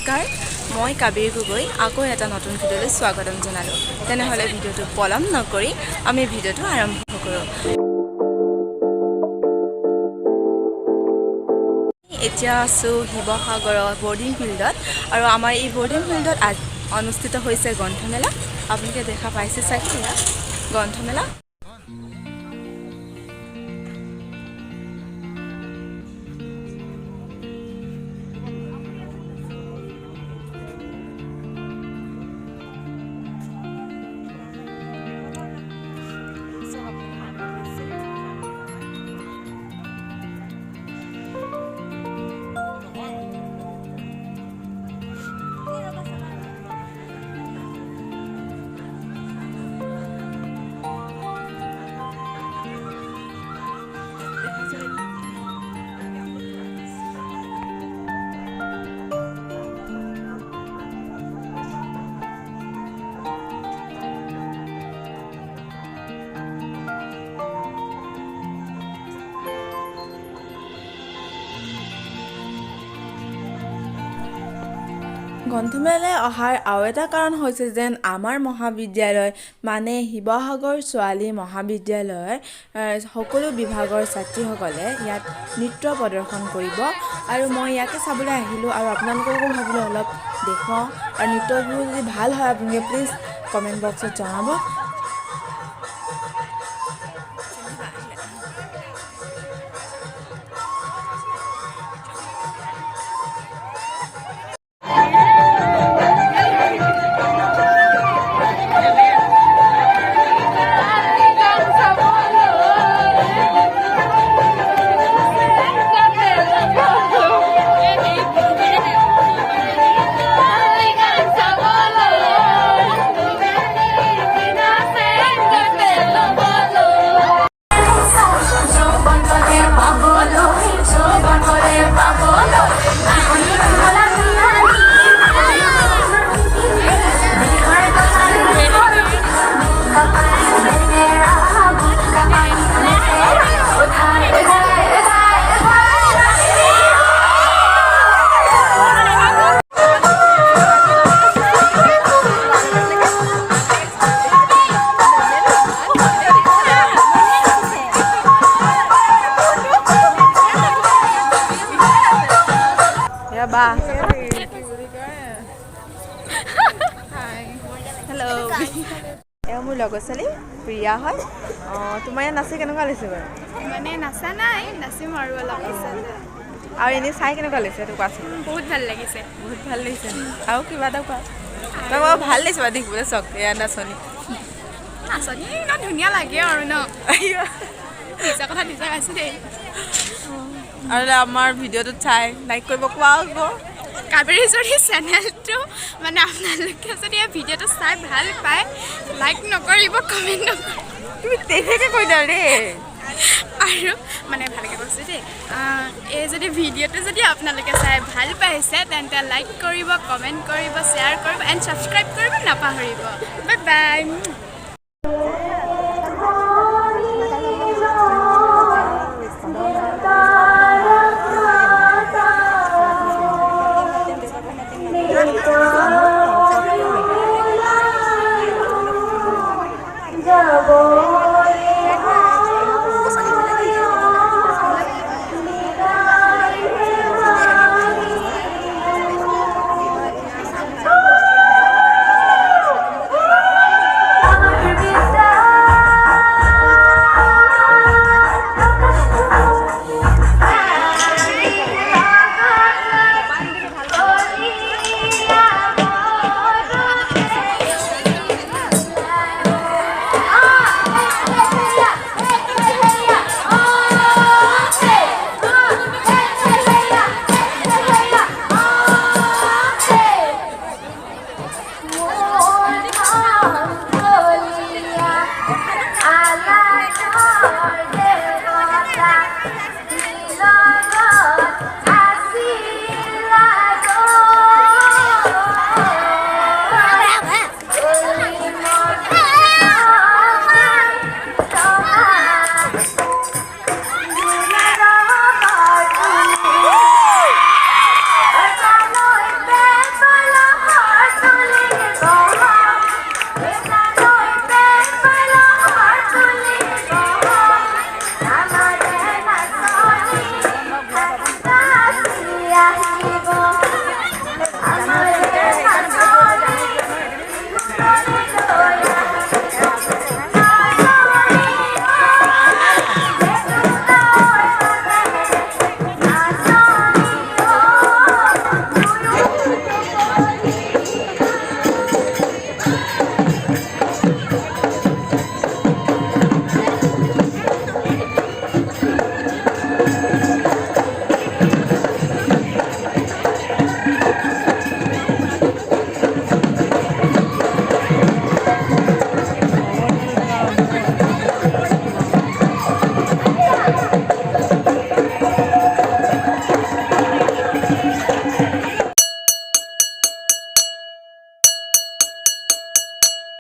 নমস্কাৰ মই কাবিৰ গগৈ আকৌ এটা নতুন ভিডিঅ'লৈ স্বাগতম জনালোঁ তেনেহ'লে ভিডিঅ'টো পলম নকৰি আমি ভিডিঅ'টো আৰম্ভ কৰোঁ এতিয়া আছোঁ শিৱসাগৰৰ বৰ্ডিং ফিল্ডত আৰু আমাৰ এই বৰ্ডিং ফিল্ডত অনুষ্ঠিত হৈছে গ্ৰন্থমেলা আপোনালোকে দেখা পাইছে চাগে গ্ৰন্থমেলা গ্ৰন্থমেলালৈ অহাৰ আৰু এটা কাৰণ হৈছে যেন আমাৰ মহাবিদ্যালয় মানে শিৱসাগৰ ছোৱালী মহাবিদ্যালয় সকলো বিভাগৰ ছাত্ৰীসকলে ইয়াত নৃত্য প্ৰদৰ্শন কৰিব আৰু মই ইয়াকে চাবলৈ আহিলোঁ আৰু আপোনালোককো ভাবিলোঁ অলপ দেখুৱাওঁ আৰু নৃত্যবোৰ যদি ভাল হয় আপোনালোকে প্লিজ কমেণ্ট বক্সত জনাব Ba. Hello. এয়া মোৰ লগৰ ছোৱালী প্ৰিয়া হয় তোমাৰ ইয়াত নাচি কেনেকুৱা লাগিছে বাৰু মানে নাচা নাই নাচিম আৰু অলপ আৰু এনেই চাই কেনেকুৱা লাগিছে এইটো কোৱাচোন বহুত ভাল লাগিছে আৰু কিবা এটা কোৱা তোমাক ভাল লাগিছে বাৰু দেখিবলৈ চক এয়া নাচনি ইমান ধুনীয়া লাগে আৰু ন নিজা কথা নিজা গাইছোঁ দেই আৰু আমাৰ ভিডিঅ'টো চাই লাইক কৰিব কোৱা হ'ব কাবেৰী যদি চেনেলটো মানে আপোনালোকে যদি এই ভিডিঅ'টো চাই ভাল পায় লাইক নকৰিব কমেণ্ট নকৰিব তুমি তেনেকৈ কৈ দিয়া দেই আৰু মানে ভালকৈ কৈছোঁ দেই এই যদি ভিডিঅ'টো যদি আপোনালোকে চাই ভাল পাইছে তেন্তে লাইক কৰিব কমেণ্ট কৰিব শ্বেয়াৰ কৰিব এণ্ড ছাবস্ক্ৰাইব কৰিব নাপাহৰিব বাই বাই